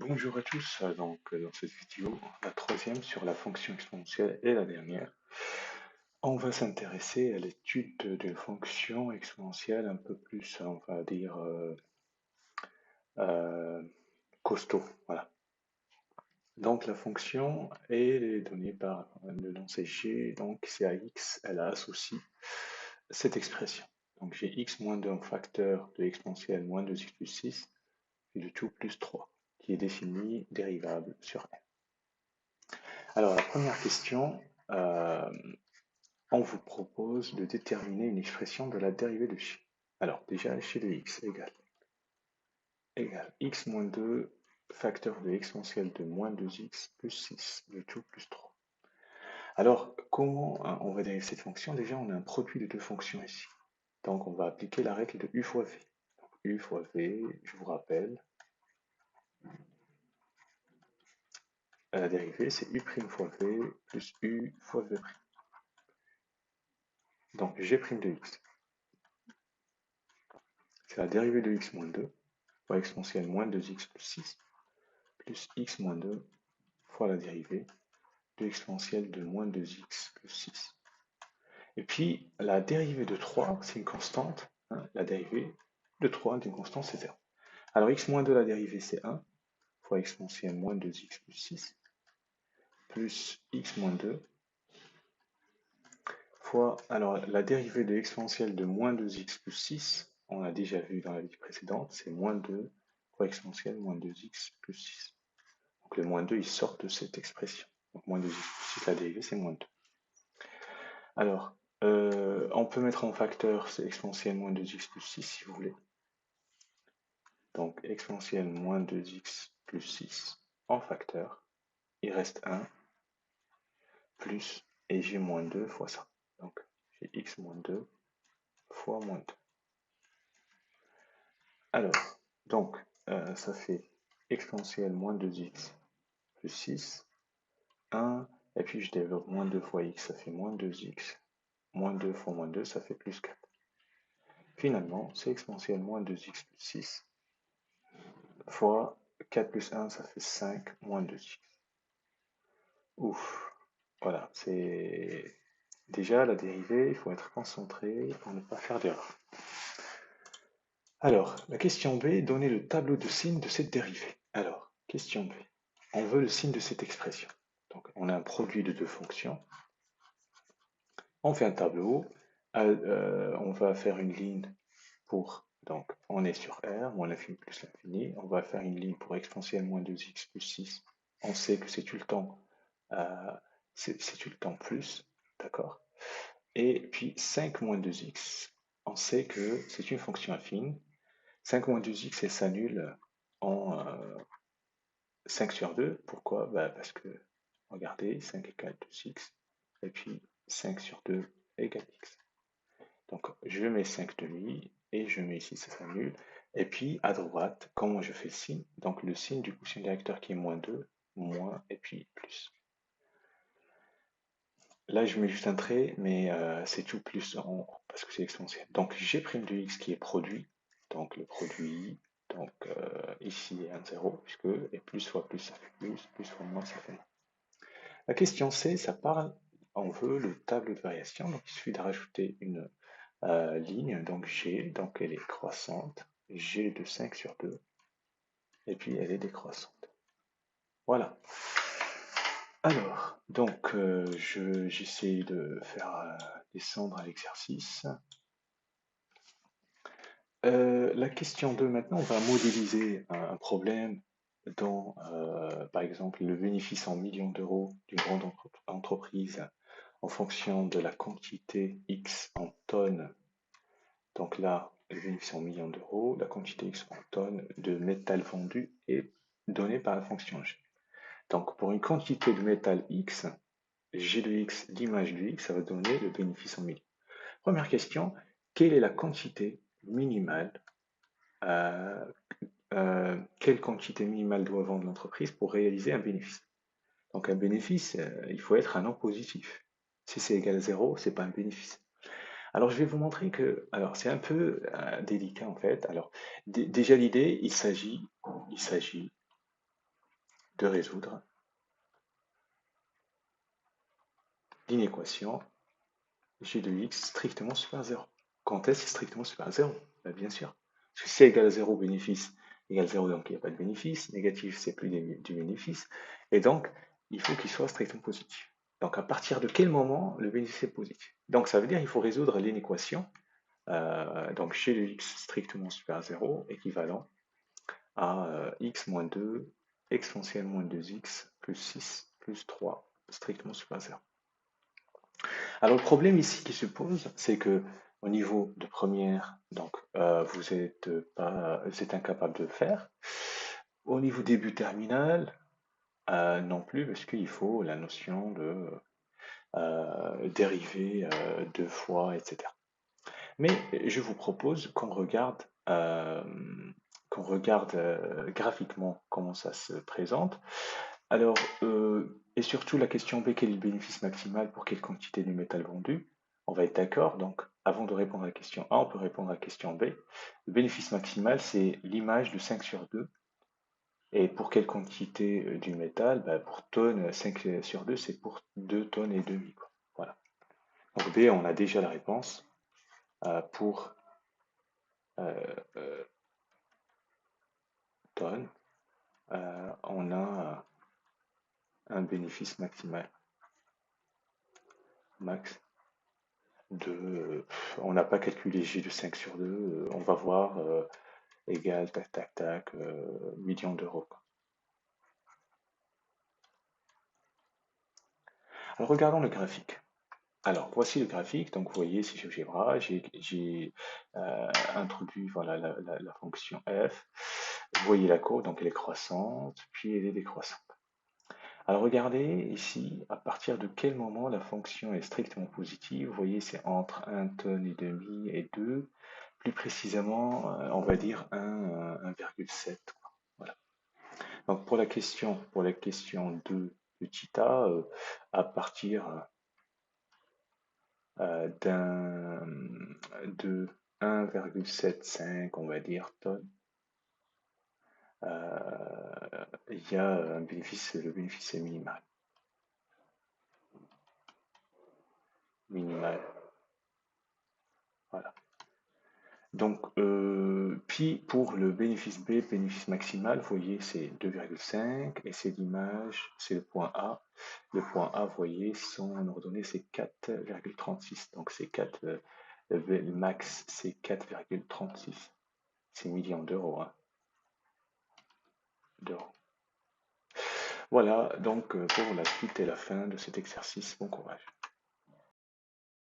Bonjour à tous, dans cette vidéo, la troisième sur la fonction exponentielle et la dernière, on va s'intéresser à l'étude d'une fonction exponentielle un peu plus, on va dire, euh, costaud. Voilà. Donc la fonction est donnée par le nom c'est g, donc c'est à x, elle associe cette expression. Donc j'ai x moins 2 en facteur de exponentielle moins 2x plus 6, et le tout plus 3, qui est défini dérivable sur n. Alors, la première question, euh, on vous propose de déterminer une expression de la dérivée de chi. Alors, déjà, chez de x égale x moins 2 facteur de exponentielle de moins 2x plus 6, le tout plus 3. Alors, comment on va dériver cette fonction? Déjà, on a un produit de deux fonctions ici. Donc, on va appliquer la règle de u fois v. Donc, u fois v, je vous rappelle, la dérivée, c'est u' fois v plus u fois v'. Donc, g' de x. C'est la dérivée de x moins 2 fois exponentielle moins 2x plus 6 plus x moins 2 fois la dérivée de exponentielle de moins 2x plus 6. Et puis la dérivée de 3, c'est une constante. Hein, la dérivée de 3 d'une constante, c'est 0. Alors x moins 2, la dérivée, c'est 1 fois exponentielle moins 2x plus 6 plus x moins 2 fois, alors la dérivée de exponentielle de moins 2x plus 6, on l'a déjà vu dans la vie précédente, c'est moins 2 fois exponentielle moins 2x plus 6. Donc le moins 2, il sort de cette expression. Donc moins 2x plus 6, la dérivée, c'est moins 2. Alors, on peut mettre en facteur, c'est exponentielle moins 2x plus 6 si vous voulez. Donc exponentielle moins 2x plus 6 en facteur. Il reste 1 plus, et j'ai moins 2 fois ça. Donc j'ai x moins 2 fois moins 2. Alors, donc, ça fait exponentielle moins 2x plus 6, 1, et puis je développe moins 2 fois x, ça fait moins 2x, moins 2 fois moins 2, ça fait plus 4. Finalement, c'est exponentielle moins 2x plus 6 fois 4 plus 1, ça fait 5 moins 2x. Ouf, voilà, c'est déjà la dérivée, il faut être concentré pour ne pas faire d'erreur. Alors, la question B, donnez le tableau de signes de cette dérivée. Alors, question B, on veut le signe de cette expression. Donc, on a un produit de deux fonctions. On fait un tableau, on va faire une ligne pour, donc on est sur R, moins l'infini plus l'infini, on va faire une ligne pour exponentielle moins 2x plus 6, on sait que c'est tout le temps, c'est tout le temps plus, d'accord? Et puis 5 moins 2x, on sait que c'est une fonction affine, 5 moins 2x, elle s'annule en 5 sur 2, pourquoi? Bah parce que, regardez, 5 égale 2x, et puis 5 sur 2 égale x. Donc, je mets 5 demi et je mets ici, ça s'annule. Et puis, à droite, comment je fais le signe? Donc, le signe du quotient directeur qui est moins 2, moins, et puis plus. Là, je mets juste un trait, mais c'est tout plus parce que c'est exponentiel. Donc, g' de x qui est produit. Donc, le produit, donc ici est un 0, puisque et plus fois plus, ça fait plus fois moins, ça fait moins. La question C, ça parle, on veut le tableau de variation. Donc, il suffit de rajouter une ligne, donc G, donc elle est croissante, G de 5 sur 2, et puis elle est décroissante. Voilà. Alors, donc j'essaie de faire descendre l'exercice. La question 2, maintenant, on va modéliser un problème dont, par exemple, le bénéfice en millions d'euros d'une grande entreprise en fonction de la quantité X en tonnes. Donc là, le bénéfice en millions d'euros, la quantité X en tonnes de métal vendu est donnée par la fonction G. Donc pour une quantité de métal X, G de X, l'image de X, ça va donner le bénéfice en millions. Première question, quelle est la quantité minimale, quelle quantité minimale doit vendre l'entreprise pour réaliser un bénéfice? Donc un bénéfice, il faut être un nom positif. Si c'est égal à 0, c'est pas un bénéfice. Alors, je vais vous montrer que, alors, c'est un peu délicat en fait. Alors, déjà l'idée, il s'agit de résoudre l'inéquation g de x strictement supérieur à 0. Quand est-ce strictement supérieur à 0? Ben, bien sûr. Parce que si égale à 0, bénéfice égale 0, donc il n'y a pas de bénéfice. Négatif, c'est plus du bénéfice. Et donc, il faut qu'il soit strictement positif. Donc, à partir de quel moment le bénéfice est positif? Donc, ça veut dire qu'il faut résoudre l'inéquation. Donc, g de x strictement supérieur à 0, équivalent à x moins 2 exponentielle moins 2x plus 6 plus 3 strictement supérieur à 0. Alors le problème ici qui se pose, c'est que au niveau de première, donc vous êtes incapable de le faire. Au niveau début terminal, non plus, parce qu'il faut la notion de dérivée deux fois, etc. Mais je vous propose qu'on regarde graphiquement comment ça se présente. Alors, et surtout la question B, quel est le bénéfice maximal pour quelle quantité de métal vendu? On va être d'accord, donc avant de répondre à la question A, on peut répondre à la question B. Le bénéfice maximal, c'est l'image de 5 sur 2. Et pour quelle quantité du métal? Bah, pour tonnes, 5 sur 2, c'est pour 2 tonnes et demi, quoi. Voilà. Donc B, on a déjà la réponse. Pour euh, tonnes, on a un bénéfice maximal. Max on n'a pas calculé G de 5 sur 2, on va voir égal, tac, tac, tac, millions d'euros. Alors regardons le graphique. Alors voici le graphique, donc vous voyez c'est GeoGebra, j'ai introduit voilà, la fonction f, vous voyez la courbe, donc elle est croissante, puis elle est décroissante. Alors regardez ici, à partir de quel moment la fonction est strictement positive, vous voyez c'est entre 1 tonne et demi et 2, plus précisément on va dire 1,7. Voilà. Donc pour la question 2 petit a, à partir de 1,75 on va dire tonnes, il y a un bénéfice, le bénéfice est minimal. Minimal. Voilà. Donc, puis pour le bénéfice B, bénéfice maximal, vous voyez, c'est 2,5 et c'est l'image, c'est le point A. Le point A, vous voyez, son ordonnée, c'est 4,36. Donc, c'est 4, le max, c'est 4,36. C'est millions d'euros, hein, d'euros. Voilà, donc pour la suite et la fin de cet exercice, bon courage.